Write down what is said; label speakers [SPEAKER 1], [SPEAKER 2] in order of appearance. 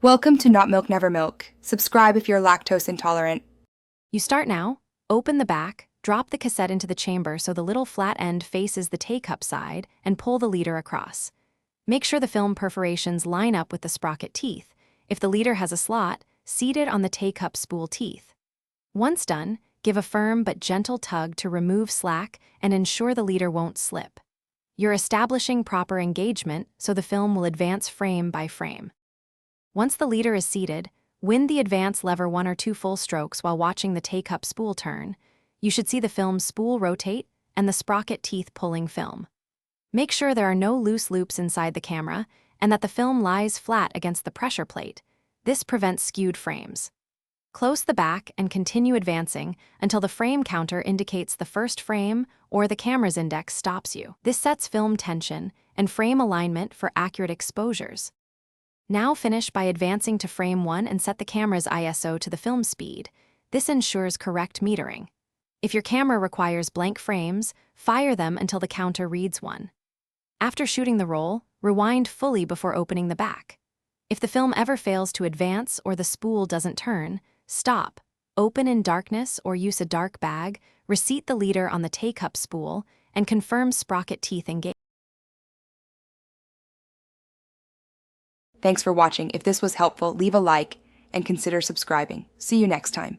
[SPEAKER 1] Welcome to Not Milk Never Milk. Subscribe if you're lactose intolerant.
[SPEAKER 2] You start now, open the back, drop the cassette into the chamber so the little flat end faces the K-cup side, and pull the leader across. Make sure the film perforations line up with the sprocket teeth. If the leader has a slot, seat it on the K-cup spool teeth. Once done, give a firm but gentle tug to remove slack and ensure the leader won't slip. You're establishing proper engagement so the film will advance frame by frame. Once the leader is seated, wind the advance lever 1 or 2 full strokes while watching the K-cup spool turn. You should see the film's spool rotate and the sprocket teeth pulling film. Make sure there are no loose loops inside the camera and that the film lies flat against the pressure plate. This prevents skewed frames. Close the back and continue advancing until the frame counter indicates the first frame or the camera's index stops you. This sets film tension and frame alignment for accurate exposures. Now finish by advancing to frame 1 and set the camera's ISO to the film speed. This ensures correct metering. If your camera requires blank frames, fire them until the counter reads 1. After shooting the roll, rewind fully before opening the back. If the film ever fails to advance or the spool doesn't turn, stop, open in darkness or use a dark bag, reseat the leader on the K-cup spool, and confirm sprocket teeth engage.
[SPEAKER 1] Thanks for watching. If this was helpful, leave a like and consider subscribing. See you next time.